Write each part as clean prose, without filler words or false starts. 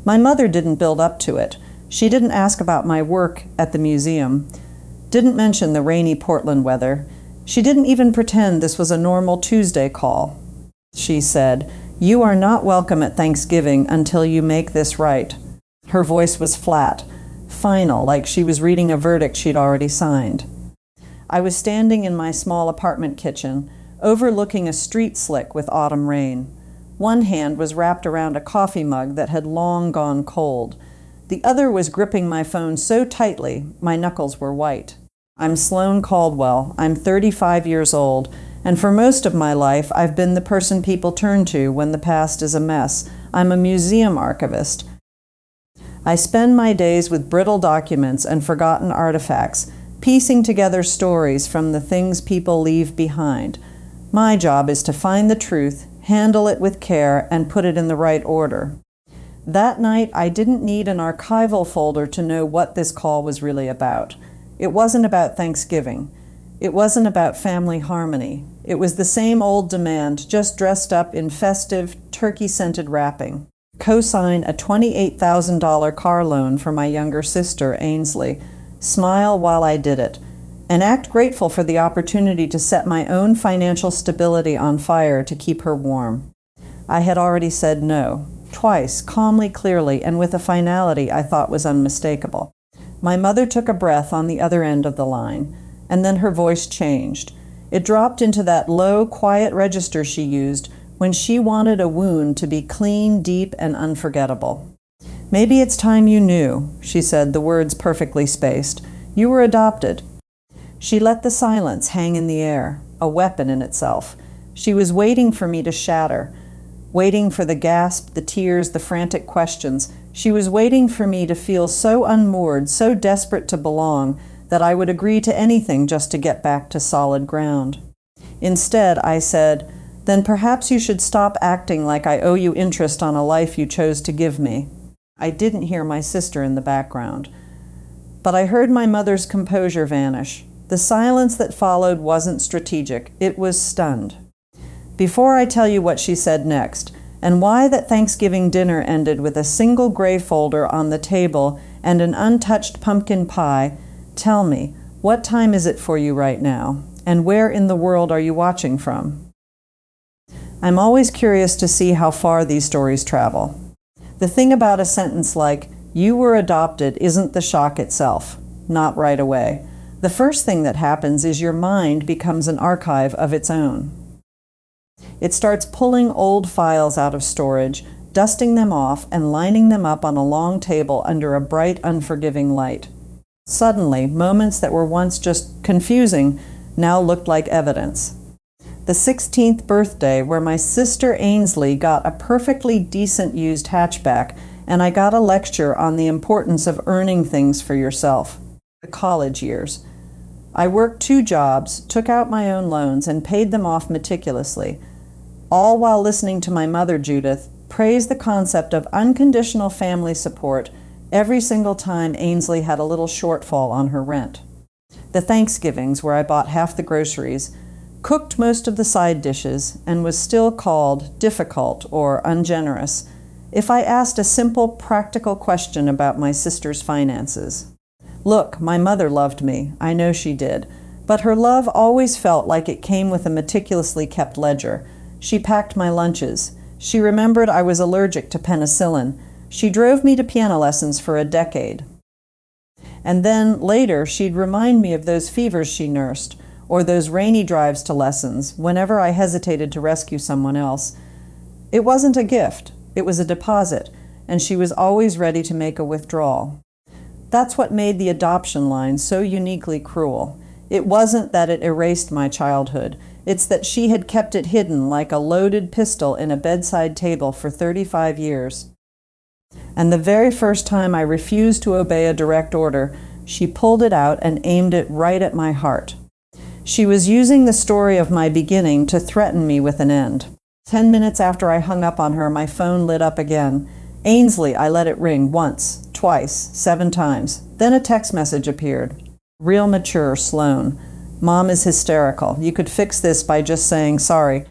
My mother didn't build up to it. She didn't ask about my work at the museum, didn't mention the rainy Portland weather. She didn't even pretend this was a normal Tuesday call. She said, "You are not welcome at Thanksgiving until you make this right." Her voice was flat, final, like she was reading a verdict she'd already signed. I was standing in my small apartment kitchen, overlooking a street slick with autumn rain. One hand was wrapped around a coffee mug that had long gone cold. The other was gripping my phone so tightly, my knuckles were white. I'm Sloane Caldwell. I'm 35 years old, and for most of my life, I've been the person people turn to when the past is a mess. I'm a museum archivist. I spend my days with brittle documents and forgotten artifacts, piecing together stories from the things people leave behind. My job is to find the truth, handle it with care, and put it in the right order. That night, I didn't need an archival folder to know what this call was really about. It wasn't about Thanksgiving. It wasn't about family harmony. It was the same old demand, just dressed up in festive, turkey-scented wrapping. Co-sign a $28,000 car loan for my younger sister, Ainsley. Smile while I did it. And act grateful for the opportunity to set my own financial stability on fire to keep her warm. I had already said no, twice, calmly, clearly, and with a finality I thought was unmistakable. My mother took a breath on the other end of the line, and then her voice changed. It dropped into that low, quiet register she used when she wanted a wound to be clean, deep, and unforgettable. "Maybe it's time you knew," she said, the words perfectly spaced. "You were adopted." She let the silence hang in the air, a weapon in itself. She was waiting for me to shatter, waiting for the gasp, the tears, the frantic questions. She was waiting for me to feel so unmoored, so desperate to belong, that I would agree to anything just to get back to solid ground. Instead, I said, "Then perhaps you should stop acting like I owe you interest on a life you chose to give me." I didn't hear my sister in the background, but I heard my mother's composure vanish. The silence that followed wasn't strategic, it was stunned. Before I tell you what she said next, and why that Thanksgiving dinner ended with a single gray folder on the table and an untouched pumpkin pie, tell me, what time is it for you right now? And where in the world are you watching from? I'm always curious to see how far these stories travel. The thing about a sentence like, "You were adopted," isn't the shock itself, not right away. The first thing that happens is your mind becomes an archive of its own. It starts pulling old files out of storage, dusting them off, and lining them up on a long table under a bright, unforgiving light. Suddenly, moments that were once just confusing now looked like evidence. The 16th birthday where my sister Ainsley got a perfectly decent used hatchback, and I got a lecture on the importance of earning things for yourself. The college years. I worked 2 jobs, took out my own loans, and paid them off meticulously, all while listening to my mother, Judith, praise the concept of unconditional family support every single time Ainsley had a little shortfall on her rent. The Thanksgivings, where I bought half the groceries, cooked most of the side dishes, and was still called difficult or ungenerous if I asked a simple, practical question about my sister's finances. Look, my mother loved me, I know she did, but her love always felt like it came with a meticulously kept ledger. She packed my lunches. She remembered I was allergic to penicillin. She drove me to piano lessons for a decade. And then, later, she'd remind me of those fevers she nursed, or those rainy drives to lessons, whenever I hesitated to rescue someone else. It wasn't a gift, it was a deposit, and she was always ready to make a withdrawal. That's what made the adoption line so uniquely cruel. It wasn't that it erased my childhood. It's that she had kept it hidden like a loaded pistol in a bedside table for 35 years. And the very first time I refused to obey a direct order, she pulled it out and aimed it right at my heart. She was using the story of my beginning to threaten me with an end. 10 minutes after I hung up on her, my phone lit up again. Ainsley, I let it ring once, twice, 7 times. Then a text message appeared. Real mature, Sloane. Mom is hysterical. You could fix this by just saying sorry.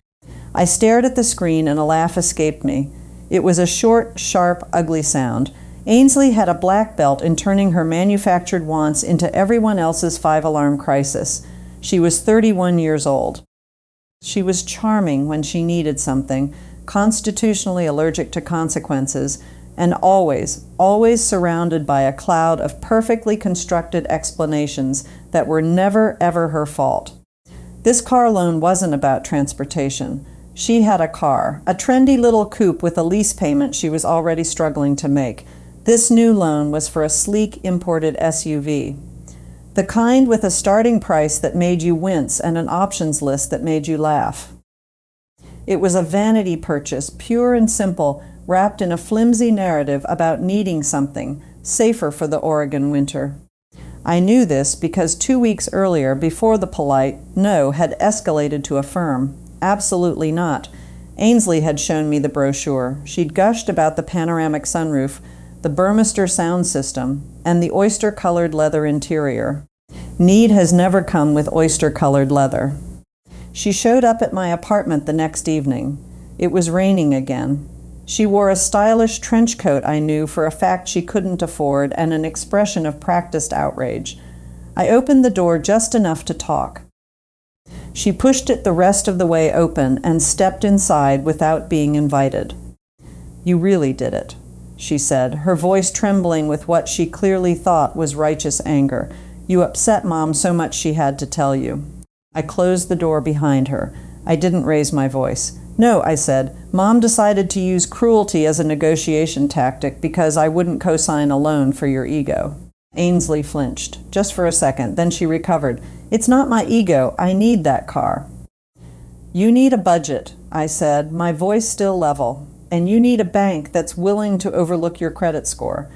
I stared at the screen and a laugh escaped me. It was a short, sharp, ugly sound. Ainsley had a black belt in turning her manufactured wants into everyone else's five-alarm crisis. She was 31 years old. She was charming when she needed something, constitutionally allergic to consequences, and always, always surrounded by a cloud of perfectly constructed explanations that were never, ever her fault. This car loan wasn't about transportation. She had a car, a trendy little coupe with a lease payment she was already struggling to make. This new loan was for a sleek imported SUV. The kind with a starting price that made you wince and an options list that made you laugh. It was a vanity purchase, pure and simple, wrapped in a flimsy narrative about needing something, safer for the Oregon winter. I knew this because 2 weeks earlier, before the polite no had escalated to a firm, absolutely not, Ainsley had shown me the brochure. She'd gushed about the panoramic sunroof, the Burmester sound system, and the oyster-colored leather interior. Need has never come with oyster-colored leather. She showed up at my apartment the next evening. It was raining again. She wore a stylish trench coat I knew for a fact she couldn't afford and an expression of practiced outrage. I opened the door just enough to talk. She pushed it the rest of the way open and stepped inside without being invited. "You really did it," she said, her voice trembling with what she clearly thought was righteous anger. "You upset Mom so much she had to tell you." I closed the door behind her. I didn't raise my voice. "No," I said, "Mom decided to use cruelty as a negotiation tactic because I wouldn't co-sign a loan for your ego." Ainsley flinched, just for a second, then she recovered. "It's not my ego. I need that car." "You need a budget," I said, my voice still level, "and you need a bank that's willing to overlook your credit score.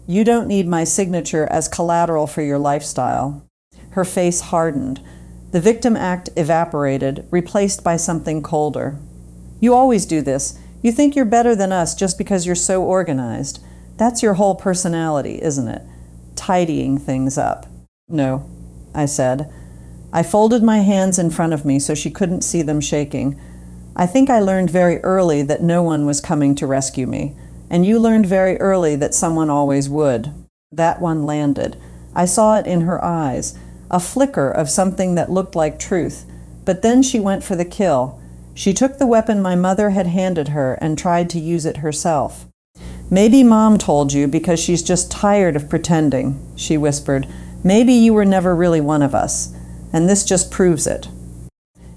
You don't need my signature as collateral for your lifestyle." Her face hardened. The victim act evaporated, replaced by something colder. "You always do this. You think you're better than us just because you're so organized. That's your whole personality, isn't it? Tidying things up." "No," I said. I folded my hands in front of me so she couldn't see them shaking. "I think I learned very early that no one was coming to rescue me. And you learned very early that someone always would." That one landed. I saw it in her eyes, a flicker of something that looked like truth. But then she went for the kill. She took the weapon my mother had handed her and tried to use it herself. "Maybe Mom told you because she's just tired of pretending," she whispered. "Maybe you were never really one of us, and this just proves it."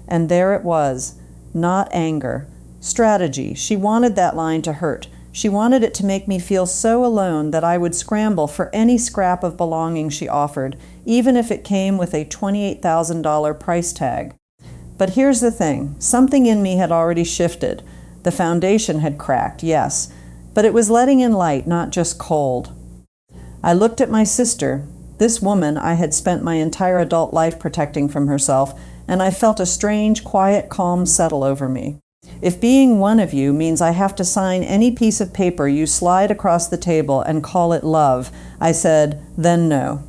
And there it was, not anger, strategy. She wanted that line to hurt. She wanted it to make me feel so alone that I would scramble for any scrap of belonging she offered, even if it came with a $28,000 price tag. But here's the thing. Something in me had already shifted. The foundation had cracked, yes, but it was letting in light, not just cold. I looked at my sister, this woman I had spent my entire adult life protecting from herself, and I felt a strange, quiet calm settle over me. "If being one of you means I have to sign any piece of paper you slide across the table and call it love," I said, "then no.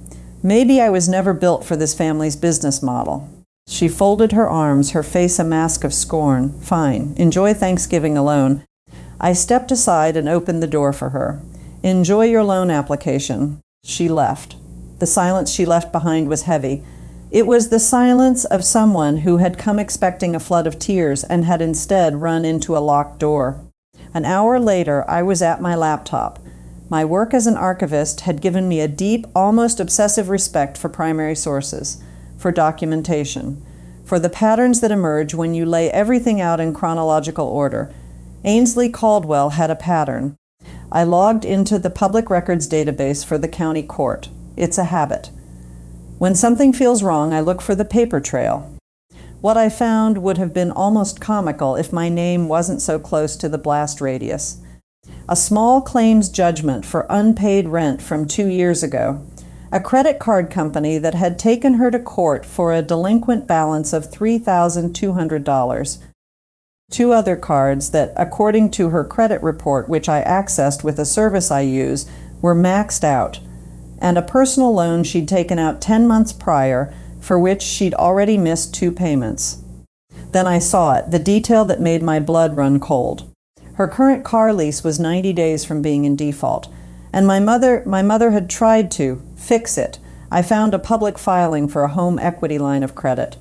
Maybe I was never built for this family's business model." She folded her arms, her face a mask of scorn. "Fine. Enjoy Thanksgiving alone." I stepped aside and opened the door for her. "Enjoy your loan application." She left. The silence she left behind was heavy. It was the silence of someone who had come expecting a flood of tears and had instead run into a locked door. An hour later, I was at my laptop. My work as an archivist had given me a deep, almost obsessive respect for primary sources, for documentation, for the patterns that emerge when you lay everything out in chronological order. Sloane Caldwell had a pattern. I logged into the public records database for the county court. It's a habit. When something feels wrong, I look for the paper trail. What I found would have been almost comical if my name wasn't so close to the blast radius. A small claims judgment for unpaid rent from 2 years ago. A credit card company that had taken her to court for a delinquent balance of $3,200. 2 other cards that, according to her credit report, which I accessed with a service I use, were maxed out. And a personal loan she'd taken out 10 months prior, for which she'd already missed 2 payments. Then I saw it, the detail that made my blood run cold. Her current car lease was 90 days from being in default, and my mother had tried to fix it. I found a public filing for a home equity line of credit,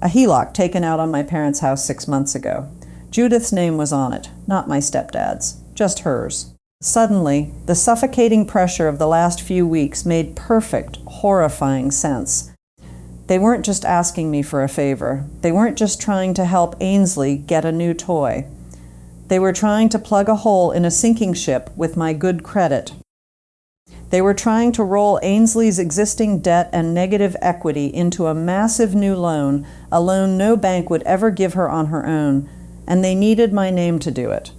a HELOC taken out on my parents' house 6 months ago. Judith's name was on it, not my stepdad's, just hers. Suddenly, the suffocating pressure of the last few weeks made perfect, horrifying sense. They weren't just asking me for a favor. They weren't just trying to help Ainsley get a new toy. They were trying to plug a hole in a sinking ship with my good credit. They were trying to roll Ainsley's existing debt and negative equity into a massive new loan, a loan no bank would ever give her on her own, and they needed my name to do it.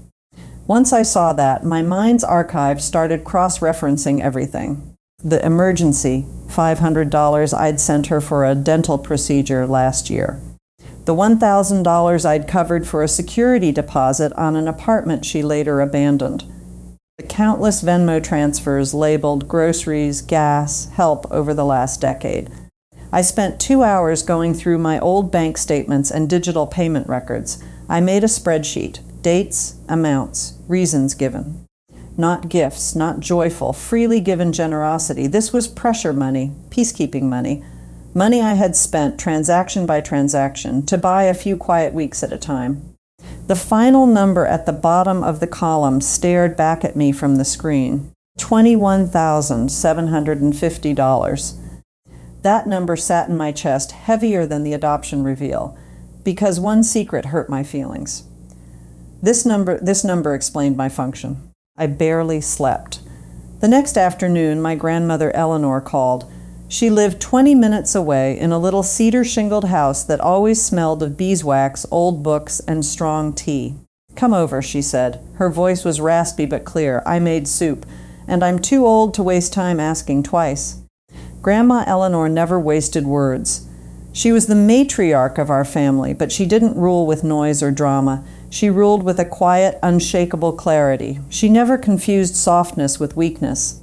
Once I saw that, my mind's archive started cross-referencing everything. The emergency, $500 I'd sent her for a dental procedure last year. The $1,000 I'd covered for a security deposit on an apartment she later abandoned. The countless Venmo transfers labeled groceries, gas, help over the last decade. I spent 2 hours going through my old bank statements and digital payment records. I made a spreadsheet, dates, amounts, reasons given. Not gifts, not joyful, freely given generosity. This was pressure money, peacekeeping money. Money I had spent transaction by transaction to buy a few quiet weeks at a time. The final number at the bottom of the column stared back at me from the screen. $21,750. That number sat in my chest heavier than the adoption reveal, because one secret hurt my feelings. This number explained my function. I barely slept. The next afternoon, my grandmother Eleanor called. She lived 20 minutes away in a little cedar-shingled house that always smelled of beeswax, old books, and strong tea. "Come over," she said. Her voice was raspy but clear. "I made soup, and I'm too old to waste time asking twice." Grandma Eleanor never wasted words. She was the matriarch of our family, but she didn't rule with noise or drama. She ruled with a quiet, unshakable clarity. She never confused softness with weakness.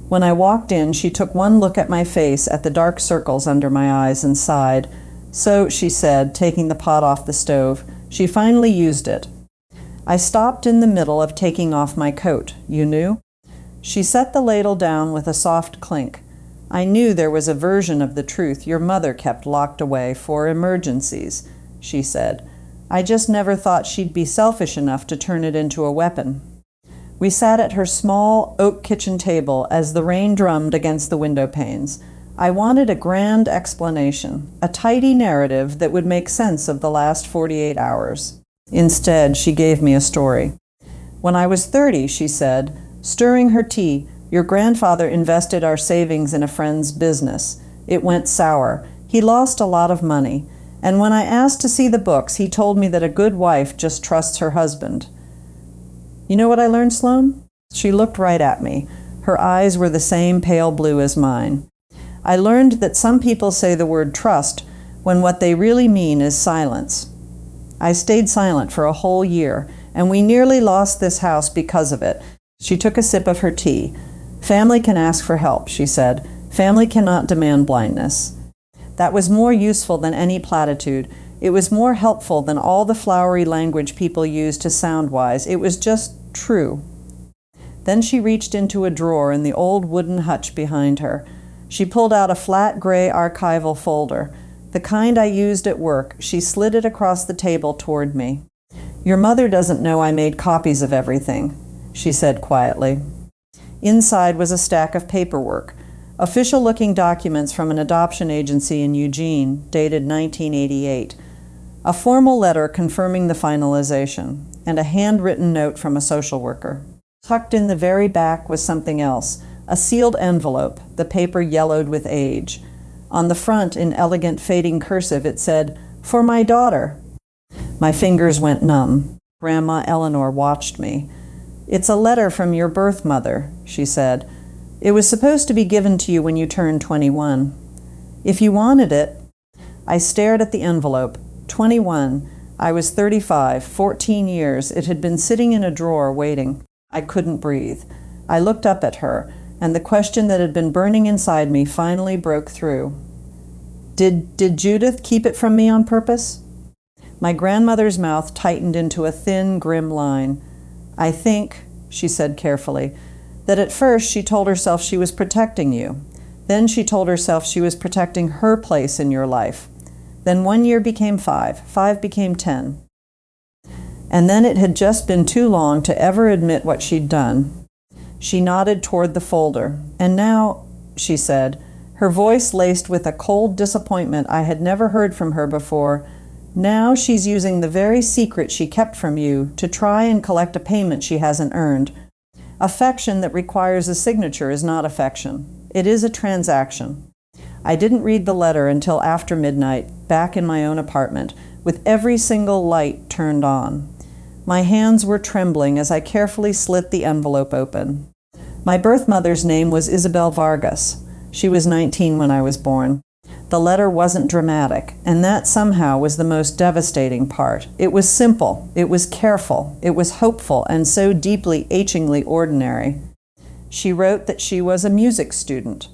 When I walked in, she took one look at my face, at the dark circles under my eyes, and sighed. "So," she said, taking the pot off the stove, "she finally used it." I stopped in the middle of taking off my coat. "You knew?" She set the ladle down with a soft clink. "I knew there was a version of the truth your mother kept locked away for emergencies," she said. "I just never thought she'd be selfish enough to turn it into a weapon." We sat at her small oak kitchen table as the rain drummed against the window panes. I wanted a grand explanation, a tidy narrative that would make sense of the last 48 hours. Instead, she gave me a story. "When I was 30, she said, stirring her tea, your grandfather invested our savings in a friend's business. It went sour. He lost a lot of money. And when I asked to see the books, he told me that a good wife just trusts her husband. You know what I learned, Sloane?" She looked right at me. Her eyes were the same pale blue as mine. "I learned that some people say the word trust when what they really mean is silence. I stayed silent for a whole year, and we nearly lost this house because of it." She took a sip of her tea. "Family can ask for help," she said. "Family cannot demand blindness." That was more useful than any platitude. It was more helpful than all the flowery language people use to sound wise. It was just true. Then she reached into a drawer in the old wooden hutch behind her. She pulled out a flat gray archival folder, the kind I used at work. She slid it across the table toward me. "Your mother doesn't know I made copies of everything," she said quietly. Inside was a stack of paperwork, official-looking documents from an adoption agency in Eugene, dated 1988. A formal letter confirming the finalization, and a handwritten note from a social worker. Tucked in the very back was something else, a sealed envelope, the paper yellowed with age. On the front, in elegant fading cursive, it said, "For my daughter." My fingers went numb. Grandma Eleanor watched me. "It's a letter from your birth mother," she said. "It was supposed to be given to you when you turned 21. If you wanted it." I stared at the envelope. 21. I was 35, 14 years. It had been sitting in a drawer waiting. I couldn't breathe. I looked up at her, and the question that had been burning inside me finally broke through. Did Judith keep it from me on purpose?" My grandmother's mouth tightened into a thin, grim line. I think, she said carefully, that at first she told herself she was protecting you. Then she told herself she was protecting her place in your life. Then 1 year became 5, 5 became 10. And then it had just been too long to ever admit what she'd done. She nodded toward the folder. And now, she said, her voice laced with a cold disappointment I had never heard from her before, now she's using the very secret she kept from you to try and collect a payment she hasn't earned. Affection that requires a signature is not affection. It is a transaction. I didn't read the letter until after midnight, back in my own apartment, with every single light turned on. My hands were trembling as I carefully slit the envelope open. My birth mother's name was Isabel Vargas. She was 19 when I was born. The letter wasn't dramatic, and that somehow was the most devastating part. It was simple, it was careful, it was hopeful, and so deeply, achingly ordinary. She wrote that she was a music student,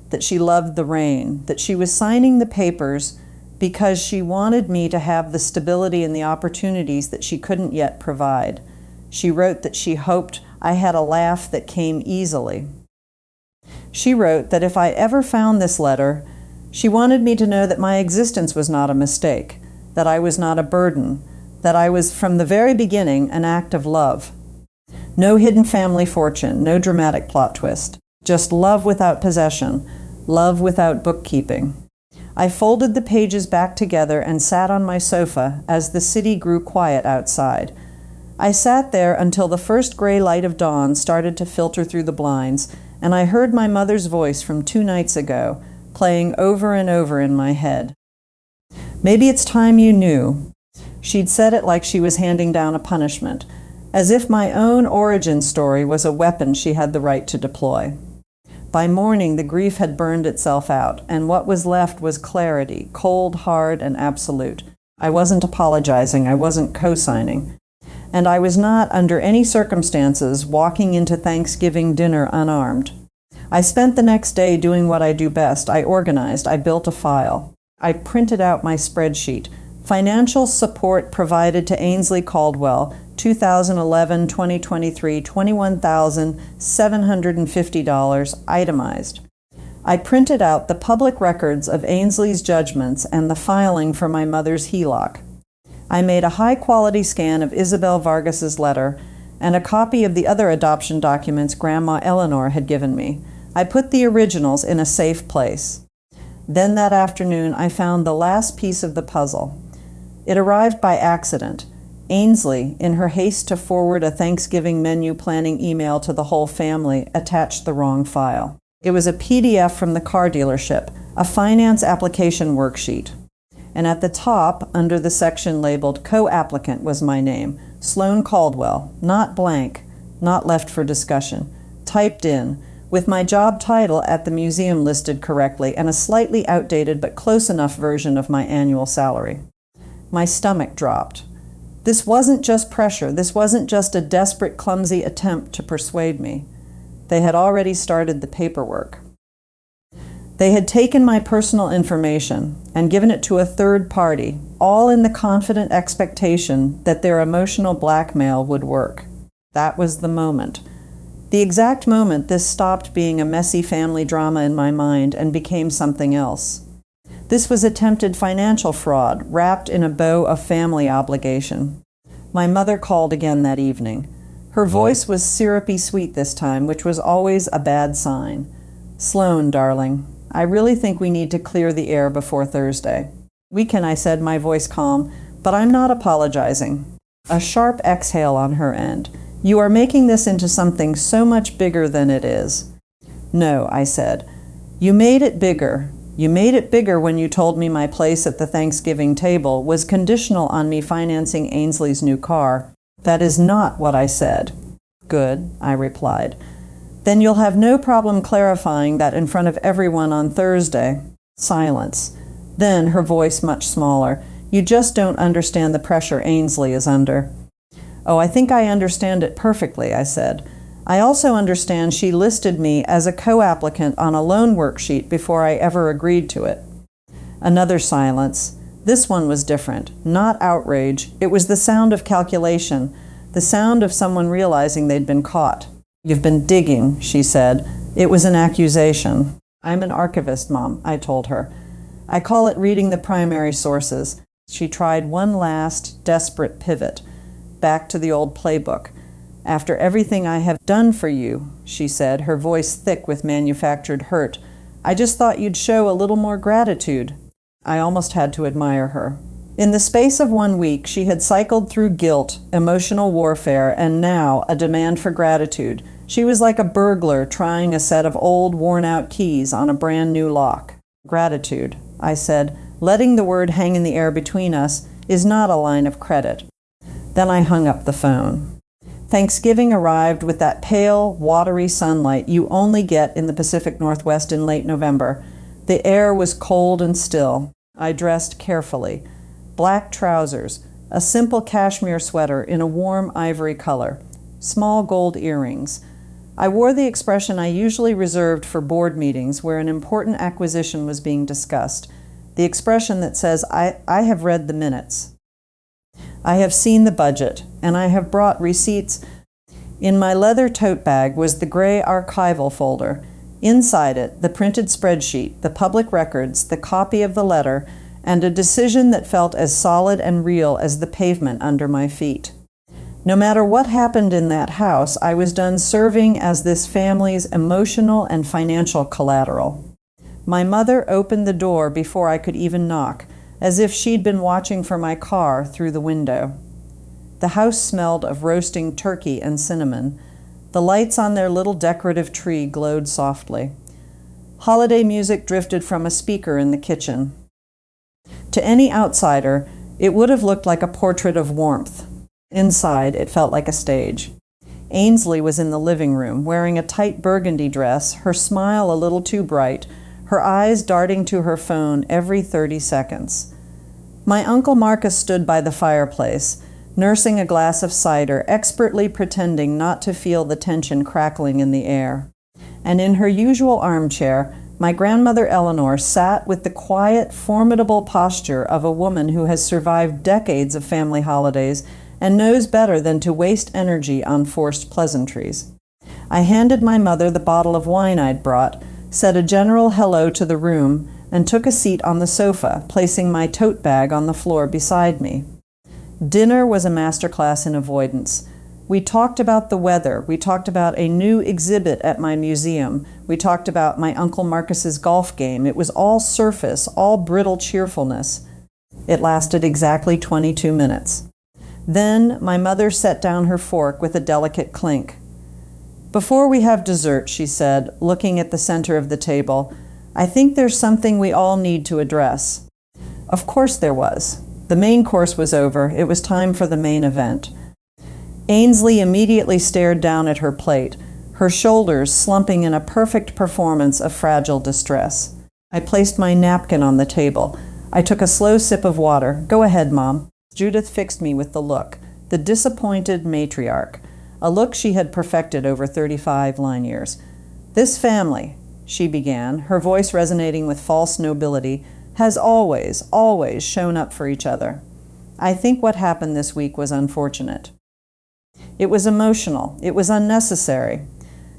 that she loved the rain, that she was signing the papers because she wanted me to have the stability and the opportunities that she couldn't yet provide. She wrote that she hoped I had a laugh that came easily. She wrote that if I ever found this letter, she wanted me to know that my existence was not a mistake, that I was not a burden, that I was from the very beginning an act of love. No hidden family fortune, no dramatic plot twist, just love without possession, love without bookkeeping. I folded the pages back together and sat on my sofa as the city grew quiet outside. I sat there until the first gray light of dawn started to filter through the blinds, and I heard my mother's voice from 2 nights ago, playing over and over in my head. Maybe it's time you knew. She'd said it like she was handing down a punishment, as if my own origin story was a weapon she had the right to deploy. By morning, the grief had burned itself out, and what was left was clarity, cold, hard, and absolute. I wasn't apologizing, I wasn't co-signing. And I was not, under any circumstances, walking into Thanksgiving dinner unarmed. I spent the next day doing what I do best. I organized, I built a file. I printed out my spreadsheet. Financial support provided to Sloane Caldwell, 2011-2023, $21,750, itemized. I printed out the public records of Ainsley's judgments and the filing for my mother's HELOC. I made a high-quality scan of Isabel Vargas's letter and a copy of the other adoption documents Grandma Eleanor had given me. I put the originals in a safe place. Then that afternoon, I found the last piece of the puzzle. It arrived by accident. Ainsley, in her haste to forward a Thanksgiving menu planning email to the whole family, attached the wrong file. It was a PDF from the car dealership, a finance application worksheet. And at the top, under the section labeled Co-Applicant, was my name, Sloane Caldwell, not blank, not left for discussion, typed in, with my job title at the museum listed correctly and a slightly outdated but close enough version of my annual salary. My stomach dropped. This wasn't just pressure. This wasn't just a desperate, clumsy attempt to persuade me. They had already started the paperwork. They had taken my personal information and given it to a third party, all in the confident expectation that their emotional blackmail would work. That was the moment. The exact moment this stopped being a messy family drama in my mind and became something else. This was attempted financial fraud wrapped in a bow of family obligation. My mother called again that evening. Her voice was syrupy sweet this time, which was always a bad sign. "Sloane, darling, I really think we need to clear the air before Thursday." "We can," I said, my voice calm, "but I'm not apologizing." A sharp exhale on her end. "You are making this into something so much bigger than it is." "No," I said. "You made it bigger. You made it bigger when you told me my place at the Thanksgiving table was conditional on me financing Ainsley's new car. That is not what I said." "Good," I replied. "Then you'll have no problem clarifying that in front of everyone on Thursday." Silence. Then, her voice much smaller, "You just don't understand the pressure Ainsley is under." "Oh, I think I understand it perfectly," I said. "I also understand she listed me as a co-applicant on a loan worksheet before I ever agreed to it." Another silence. This one was different. Not outrage. It was the sound of calculation, the sound of someone realizing they'd been caught. "You've been digging," she said. "It was an accusation." "I'm an archivist, Mom," I told her. "I call it reading the primary sources." She tried one last, desperate pivot, back to the old playbook. "After everything I have done for you," she said, her voice thick with manufactured hurt, "I just thought you'd show a little more gratitude." I almost had to admire her. In the space of 1 week, she had cycled through guilt, emotional warfare, and now a demand for gratitude. She was like a burglar trying a set of old, worn-out keys on a brand-new lock. "Gratitude," I said, letting the word hang in the air between us, "is not a line of credit." Then I hung up the phone. Thanksgiving arrived with that pale, watery sunlight you only get in the Pacific Northwest in late November. The air was cold and still. I dressed carefully. Black trousers, a simple cashmere sweater in a warm ivory color, small gold earrings. I wore the expression I usually reserved for board meetings where an important acquisition was being discussed, the expression that says, I have read the minutes. I have seen the budget, and I have brought receipts. In my leather tote bag was the gray archival folder. Inside it, the printed spreadsheet, the public records, the copy of the letter, and a decision that felt as solid and real as the pavement under my feet. No matter what happened in that house, I was done serving as this family's emotional and financial collateral. My mother opened the door before I could even knock, as if she'd been watching for my car through the window. The house smelled of roasting turkey and cinnamon. The lights on their little decorative tree glowed softly. Holiday music drifted from a speaker in the kitchen. To any outsider, it would have looked like a portrait of warmth. Inside, it felt like a stage. Ainsley was in the living room, wearing a tight burgundy dress, her smile a little too bright, her eyes darting to her phone every 30 seconds. My Uncle Marcus stood by the fireplace, nursing a glass of cider, expertly pretending not to feel the tension crackling in the air. And in her usual armchair, my grandmother Eleanor sat with the quiet, formidable posture of a woman who has survived decades of family holidays and knows better than to waste energy on forced pleasantries. I handed my mother the bottle of wine I'd brought, said a general hello to the room, and took a seat on the sofa, placing my tote bag on the floor beside me. Dinner was a masterclass in avoidance. We talked about the weather. We talked about a new exhibit at my museum. We talked about my Uncle Marcus's golf game. It was all surface, all brittle cheerfulness. It lasted exactly 22 minutes. Then my mother set down her fork with a delicate clink. "Before we have dessert," she said, looking at the center of the table, "I think there's something we all need to address." Of course there was. The main course was over. It was time for the main event. Ainsley immediately stared down at her plate, her shoulders slumping in a perfect performance of fragile distress. I placed my napkin on the table. I took a slow sip of water. "Go ahead, Mom." Judith fixed me with the look, the disappointed matriarch, a look she had perfected over 35 line years. "This family," she began, her voice resonating with false nobility, "has always, always shown up for each other. I think what happened this week was unfortunate. It was emotional. It was unnecessary.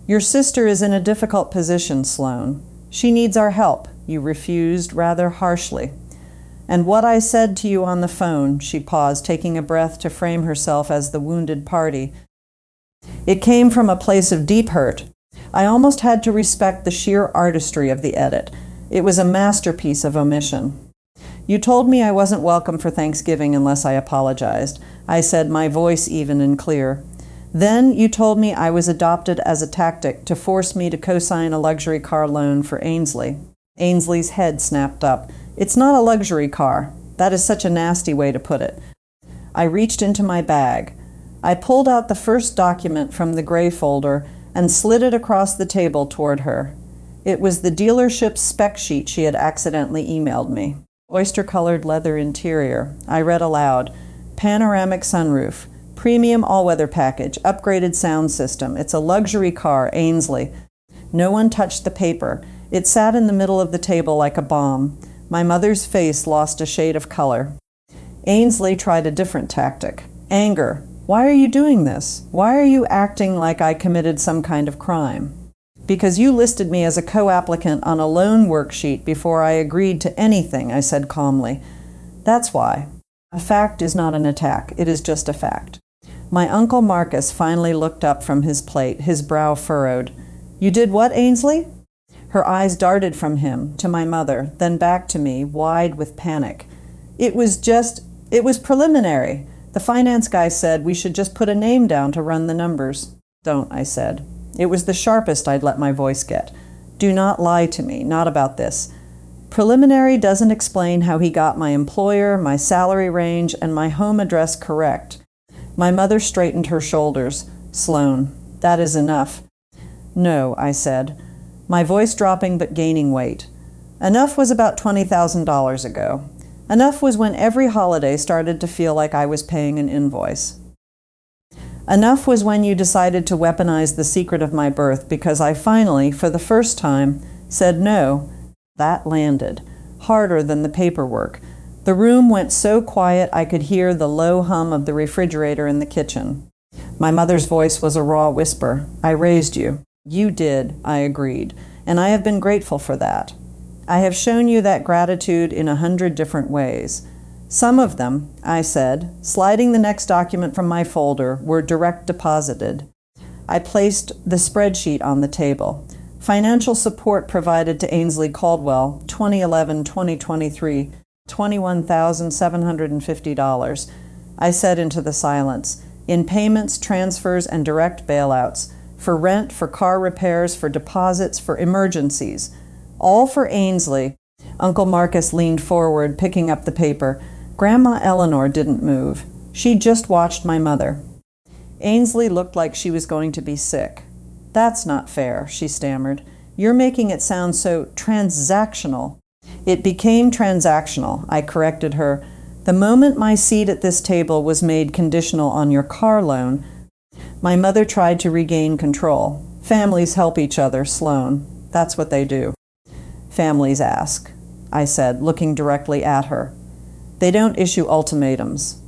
Your sister is in a difficult position, Sloane. She needs our help. You refused rather harshly. And what I said to you on the phone," she paused, taking a breath to frame herself as the wounded party, "it came from a place of deep hurt. I almost had to respect the sheer artistry of the edit. It was a masterpiece of omission. You told me I wasn't welcome for Thanksgiving unless I apologized," I said, my voice even and clear. "Then you told me I was adopted as a tactic to force me to co-sign a luxury car loan for Ainsley." Ainsley's head snapped up. "It's not a luxury car. That is such a nasty way to put it." I reached into my bag. I pulled out the first document from the gray folder and slid it across the table toward her. It was the dealership's spec sheet she had accidentally emailed me. Oyster-colored leather interior. I read aloud, "Panoramic sunroof, premium all-weather package, upgraded sound system. It's a luxury car, Ainsley." No one touched the paper. It sat in the middle of the table like a bomb. My mother's face lost a shade of color. Ainsley tried a different tactic. Anger. Why are you doing this? Why are you acting like I committed some kind of crime? Because you listed me as a co-applicant on a loan worksheet before I agreed to anything, I said calmly. That's why. A fact is not an attack. It is just a fact. My Uncle Marcus finally looked up from his plate, his brow furrowed. You did what, Ainsley? Her eyes darted from him to my mother, then back to me, wide with panic. It was preliminary. The finance guy said we should just put a name down to run the numbers. Don't, I said. It was the sharpest I'd let my voice get. Do not lie to me, not about this. Preliminary doesn't explain how he got my employer, my salary range, and my home address correct. My mother straightened her shoulders. Sloane, that is enough. No, I said, my voice dropping but gaining weight. Enough was about $20,000 ago. Enough was when every holiday started to feel like I was paying an invoice. Enough was when you decided to weaponize the secret of my birth because I finally, for the first time, said no. That landed, harder than the paperwork. The room went so quiet I could hear the low hum of the refrigerator in the kitchen. My mother's voice was a raw whisper. I raised you. You did, I agreed, and I have been grateful for that. I have shown you that gratitude in 100 different ways. Some of them, I said, sliding the next document from my folder, were direct deposited. I placed the spreadsheet on the table. Financial support provided to Sloane Caldwell, 2011-2023, $21,750. I said into the silence, in payments, transfers, and direct bailouts, for rent, for car repairs, for deposits, for emergencies. All for Ainsley. Uncle Marcus leaned forward, picking up the paper. Grandma Eleanor didn't move. She just watched my mother. Ainsley looked like she was going to be sick. That's not fair, she stammered. You're making it sound so transactional. It became transactional, I corrected her. The moment my seat at this table was made conditional on your car loan, my mother tried to regain control. Families help each other, Sloane. That's what they do. Families ask, I said, looking directly at her. They don't issue ultimatums.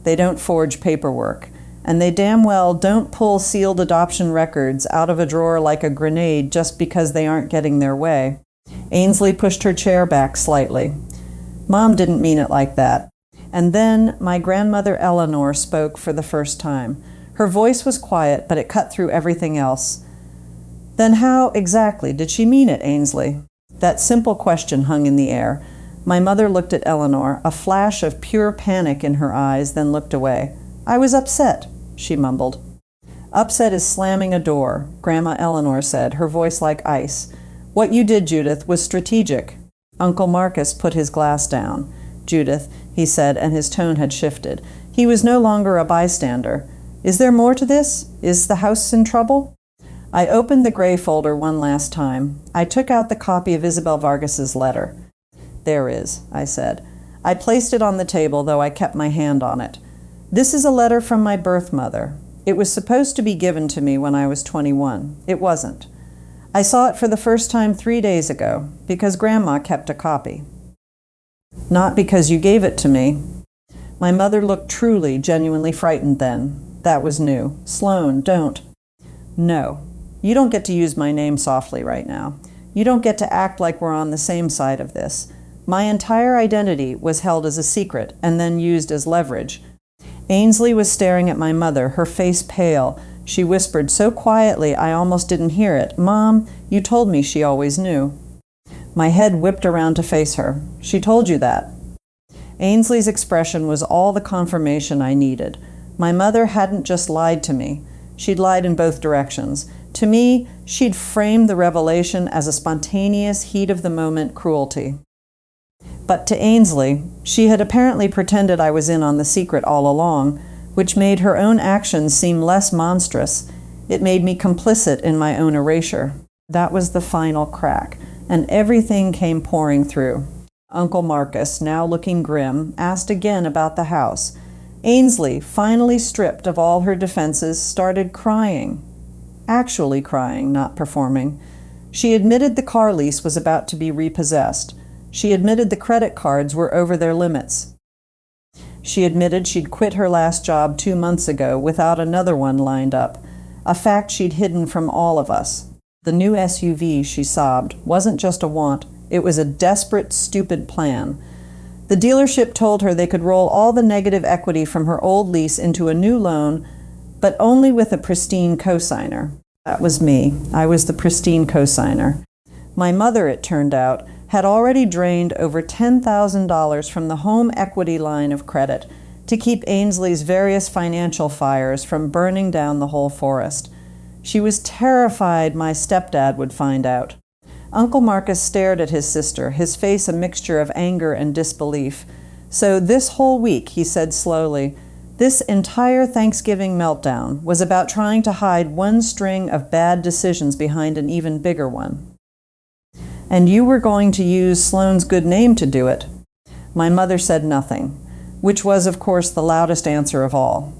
They don't forge paperwork. And they damn well don't pull sealed adoption records out of a drawer like a grenade just because they aren't getting their way. Ainsley pushed her chair back slightly. Mom didn't mean it like that. And then my grandmother Eleanor spoke for the first time. Her voice was quiet, but it cut through everything else. Then how exactly did she mean it, Ainsley? That simple question hung in the air. My mother looked at Eleanor, a flash of pure panic in her eyes, then looked away. I was upset, she mumbled. Upset is slamming a door, Grandma Eleanor said, her voice like ice. What you did, Judith, was strategic. Uncle Marcus put his glass down. Judith, he said, and his tone had shifted. He was no longer a bystander. Is there more to this? Is the house in trouble? I opened the gray folder one last time. I took out the copy of Isabel Vargas's letter. There is, I said. I placed it on the table, though I kept my hand on it. This is a letter from my birth mother. It was supposed to be given to me when I was 21. It wasn't. I saw it for the first time 3 days ago, because Grandma kept a copy. Not because you gave it to me. My mother looked truly, genuinely frightened then. That was new. Sloane, don't. No. You don't get to use my name softly right now. You don't get to act like we're on the same side of this. My entire identity was held as a secret and then used as leverage. Ainsley was staring at my mother, her face pale. She whispered so quietly I almost didn't hear it. Mom, you told me she always knew. My head whipped around to face her. She told you that. Ainsley's expression was all the confirmation I needed. My mother hadn't just lied to me. She'd lied in both directions. To me, she'd framed the revelation as a spontaneous, heat-of-the-moment cruelty. But to Ainsley, she had apparently pretended I was in on the secret all along, which made her own actions seem less monstrous. It made me complicit in my own erasure. That was the final crack, and everything came pouring through. Uncle Marcus, now looking grim, asked again about the house. Ainsley, finally stripped of all her defenses, started crying. Actually crying, not performing. She admitted the car lease was about to be repossessed. She admitted the credit cards were over their limits. She admitted she'd quit her last job 2 months ago without another one lined up, a fact she'd hidden from all of us. The new SUV, she sobbed, wasn't just a want, it was a desperate, stupid plan. The dealership told her they could roll all the negative equity from her old lease into a new loan, but only with a pristine cosigner. That was me. I was the pristine cosigner. My mother, it turned out, had already drained over $10,000 from the home equity line of credit to keep Ainsley's various financial fires from burning down the whole forest. She was terrified my stepdad would find out. Uncle Marcus stared at his sister, his face a mixture of anger and disbelief. So this whole week, he said slowly, this entire Thanksgiving meltdown was about trying to hide one string of bad decisions behind an even bigger one. And you were going to use Sloane's good name to do it. My mother said nothing, which was, of course, the loudest answer of all.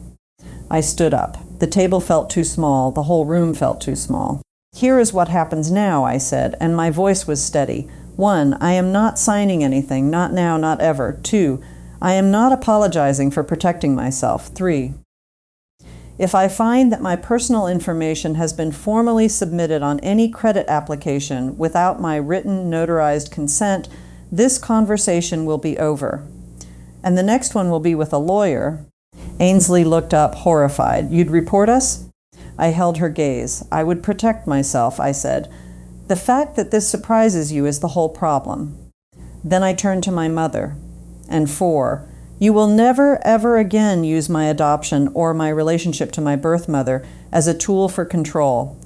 I stood up. The table felt too small. The whole room felt too small. Here is what happens now, I said, and my voice was steady. 1, I am not signing anything, not now, not ever. 2, I am not apologizing for protecting myself. 3, if I find that my personal information has been formally submitted on any credit application without my written, notarized consent, this conversation will be over. And the next one will be with a lawyer. Ainsley looked up, horrified. You'd report us? I held her gaze. I would protect myself, I said. The fact that this surprises you is the whole problem. Then I turned to my mother. And 4, you will never, ever again use my adoption or my relationship to my birth mother as a tool for control.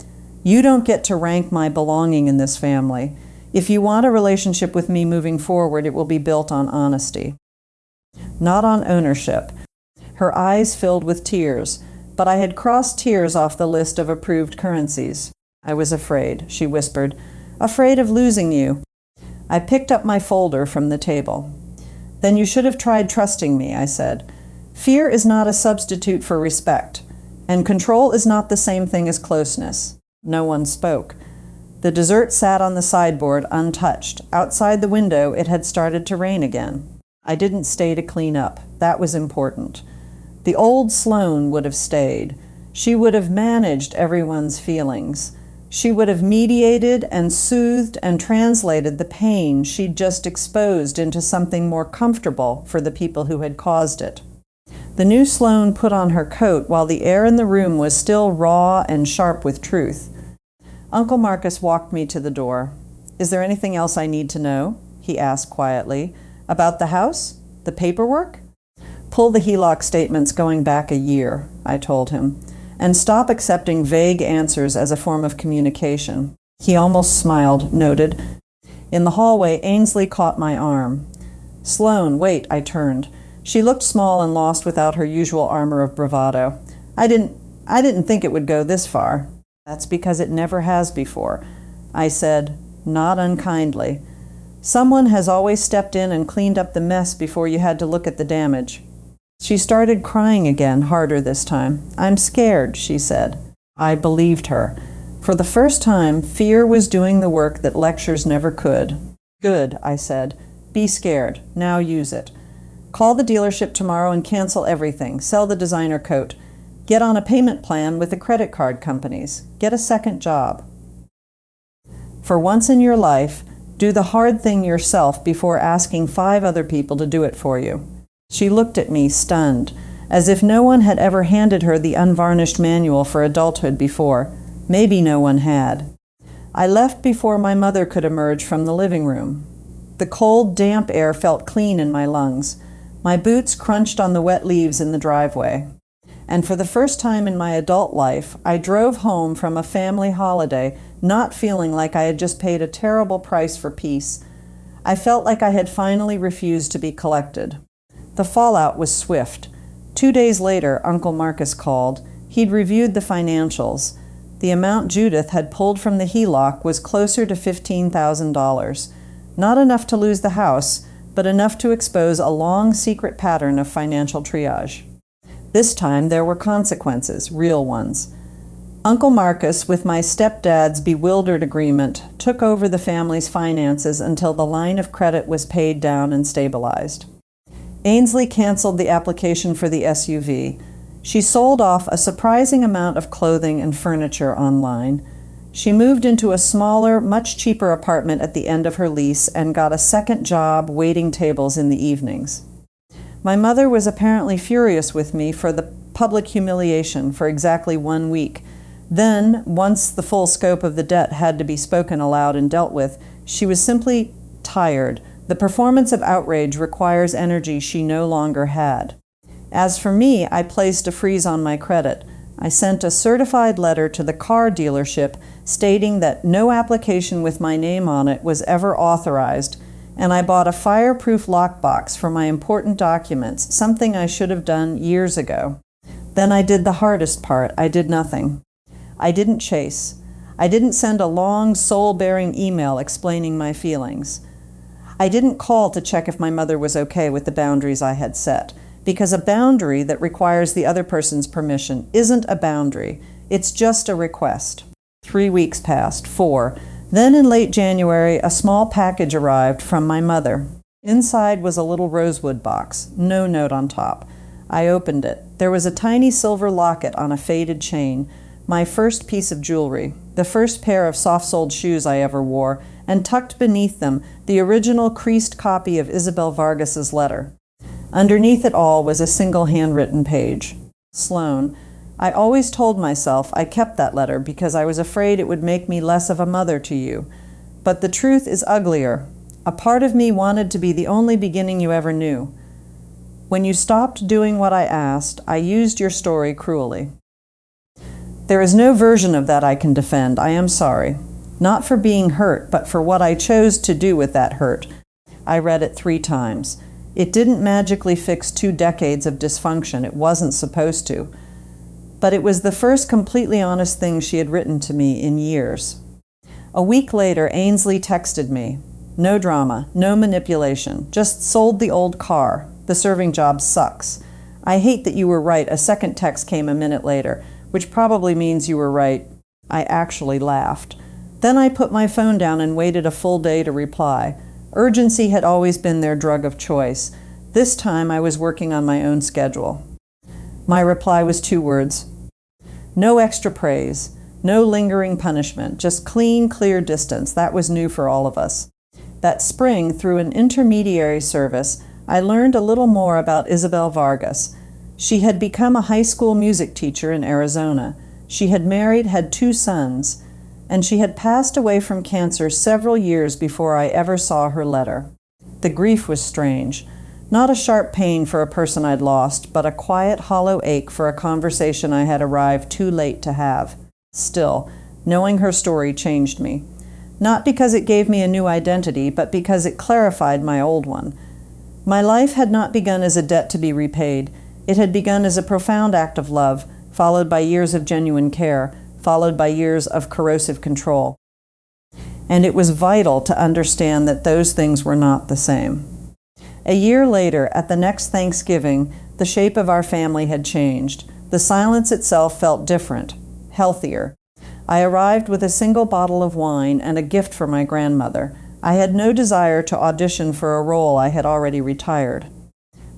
You don't get to rank my belonging in this family. If you want a relationship with me moving forward, it will be built on honesty, not on ownership. Her eyes filled with tears, but I had crossed tears off the list of approved currencies. I was afraid, she whispered, afraid of losing you. I picked up my folder from the table. Then you should have tried trusting me, I said. Fear is not a substitute for respect, and control is not the same thing as closeness. No one spoke. The dessert sat on the sideboard untouched. Outside the window, it had started to rain again. I didn't stay to clean up. That was important. The old Sloane would have stayed. She would have managed everyone's feelings. She would have mediated and soothed and translated the pain she'd just exposed into something more comfortable for the people who had caused it. The new Sloane put on her coat while the air in the room was still raw and sharp with truth. Uncle Marcus walked me to the door. Is there anything else I need to know? He asked quietly. About the house? The paperwork? Pull the HELOC statements going back a year, I told him, and stop accepting vague answers as a form of communication. He almost smiled, noted. In the hallway, Ainsley caught my arm. Sloane, wait, I turned. She looked small and lost without her usual armor of bravado. I didn't think it would go this far. That's because it never has before, I said, not unkindly. Someone has always stepped in and cleaned up the mess before you had to look at the damage. She started crying again, harder this time. I'm scared, she said. I believed her. For the first time, fear was doing the work that lectures never could. Good, I said. Be scared. Now use it. Call the dealership tomorrow and cancel everything. Sell the designer coat. Get on a payment plan with the credit card companies. Get a second job. For once in your life, do the hard thing yourself before asking 5 other people to do it for you. She looked at me, stunned, as if no one had ever handed her the unvarnished manual for adulthood before. Maybe no one had. I left before my mother could emerge from the living room. The cold, damp air felt clean in my lungs. My boots crunched on the wet leaves in the driveway. And for the first time in my adult life, I drove home from a family holiday not feeling like I had just paid a terrible price for peace. I felt like I had finally refused to be collected. The fallout was swift. 2 days later, Uncle Marcus called. He'd reviewed the financials. The amount Judith had pulled from the HELOC was closer to $15,000. Not enough to lose the house, but enough to expose a long, secret pattern of financial triage. This time there were consequences, real ones. Uncle Marcus, with my stepdad's bewildered agreement, took over the family's finances until the line of credit was paid down and stabilized. Ainsley canceled the application for the SUV. She sold off a surprising amount of clothing and furniture online. She moved into a smaller, much cheaper apartment at the end of her lease and got a second job waiting tables in the evenings. My mother was apparently furious with me for the public humiliation for exactly 1 week. Then, once the full scope of the debt had to be spoken aloud and dealt with, she was simply tired. The performance of outrage requires energy she no longer had. As for me, I placed a freeze on my credit. I sent a certified letter to the car dealership stating that no application with my name on it was ever authorized, and I bought a fireproof lockbox for my important documents, something I should have done years ago. Then I did the hardest part. I did nothing. I didn't chase. I didn't send a long, soul-bearing email explaining my feelings. I didn't call to check if my mother was okay with the boundaries I had set, because a boundary that requires the other person's permission isn't a boundary. It's just a request. 3 weeks passed, 4. Then in late January, a small package arrived from my mother. Inside was a little rosewood box, no note on top. I opened it. There was a tiny silver locket on a faded chain, my first piece of jewelry, the first pair of soft-soled shoes I ever wore, and tucked beneath them the original creased copy of Isabel Vargas's letter. Underneath it all was a single handwritten page. Sloane, I always told myself I kept that letter because I was afraid it would make me less of a mother to you. But the truth is uglier. A part of me wanted to be the only beginning you ever knew. When you stopped doing what I asked, I used your story cruelly. There is no version of that I can defend. I am sorry. Not for being hurt, but for what I chose to do with that hurt. I read it 3 times. It didn't magically fix 2 decades of dysfunction. It wasn't supposed to. But it was the first completely honest thing she had written to me in years. A week later, Ainsley texted me. No drama, no manipulation, just sold the old car. The serving job sucks. I hate that you were right. A second text came a minute later, which probably means you were right. I actually laughed. Then I put my phone down and waited a full day to reply. Urgency had always been their drug of choice. This time I was working on my own schedule. My reply was 2 words. No extra praise, no lingering punishment, just clean, clear distance. That was new for all of us. That spring, through an intermediary service, I learned a little more about Isabel Vargas. She had become a high school music teacher in Arizona. She had married, had 2 sons, and she had passed away from cancer several years before I ever saw her letter. The grief was strange. Not a sharp pain for a person I'd lost, but a quiet, hollow ache for a conversation I had arrived too late to have. Still, knowing her story changed me. Not because it gave me a new identity, but because it clarified my old one. My life had not begun as a debt to be repaid. It had begun as a profound act of love, followed by years of genuine care, followed by years of corrosive control. And it was vital to understand that those things were not the same. A year later, at the next Thanksgiving, the shape of our family had changed. The silence itself felt different, healthier. I arrived with a single bottle of wine and a gift for my grandmother. I had no desire to audition for a role I had already retired.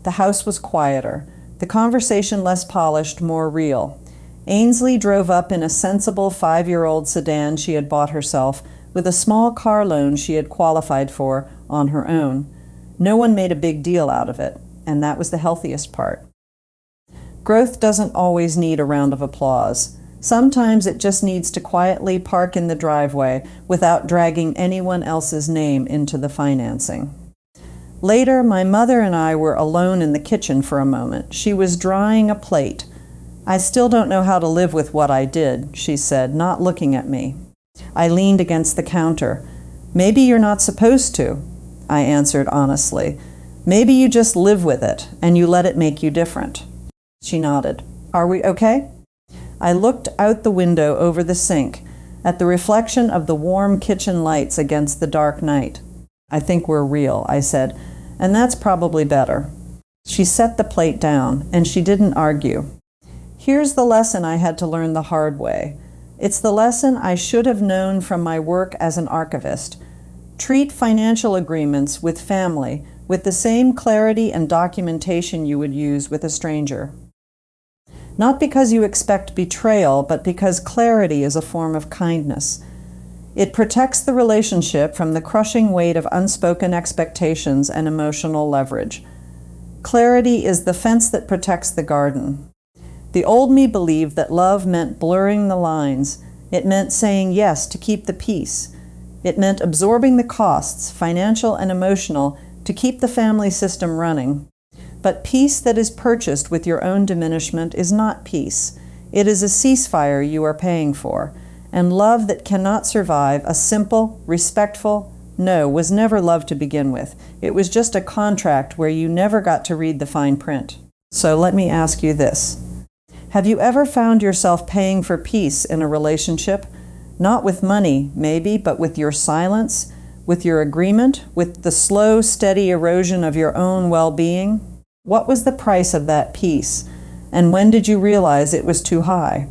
The house was quieter, the conversation less polished, more real. Ainsley drove up in a sensible 5-year-old sedan she had bought herself, with a small car loan she had qualified for on her own. No one made a big deal out of it, and that was the healthiest part. Growth doesn't always need a round of applause. Sometimes it just needs to quietly park in the driveway without dragging anyone else's name into the financing. Later, my mother and I were alone in the kitchen for a moment. She was drying a plate. I still don't know how to live with what I did, she said, not looking at me. I leaned against the counter. Maybe you're not supposed to, I answered honestly. Maybe you just live with it, and you let it make you different. She nodded. Are we okay? I looked out the window over the sink, at the reflection of the warm kitchen lights against the dark night. I think we're real, I said, and that's probably better. She set the plate down, and she didn't argue. Here's the lesson I had to learn the hard way. It's the lesson I should have known from my work as an archivist. Treat financial agreements with family with the same clarity and documentation you would use with a stranger. Not because you expect betrayal, but because clarity is a form of kindness. It protects the relationship from the crushing weight of unspoken expectations and emotional leverage. Clarity is the fence that protects the garden. The old me believed that love meant blurring the lines. It meant saying yes to keep the peace. It meant absorbing the costs, financial and emotional, to keep the family system running. But peace that is purchased with your own diminishment is not peace. It is a ceasefire you are paying for. And love that cannot survive a simple, respectful no was never love to begin with. It was just a contract where you never got to read the fine print. So let me ask you this. Have you ever found yourself paying for peace in a relationship? Not with money, maybe, but with your silence, with your agreement, with the slow, steady erosion of your own well-being? What was the price of that peace? And when did you realize it was too high?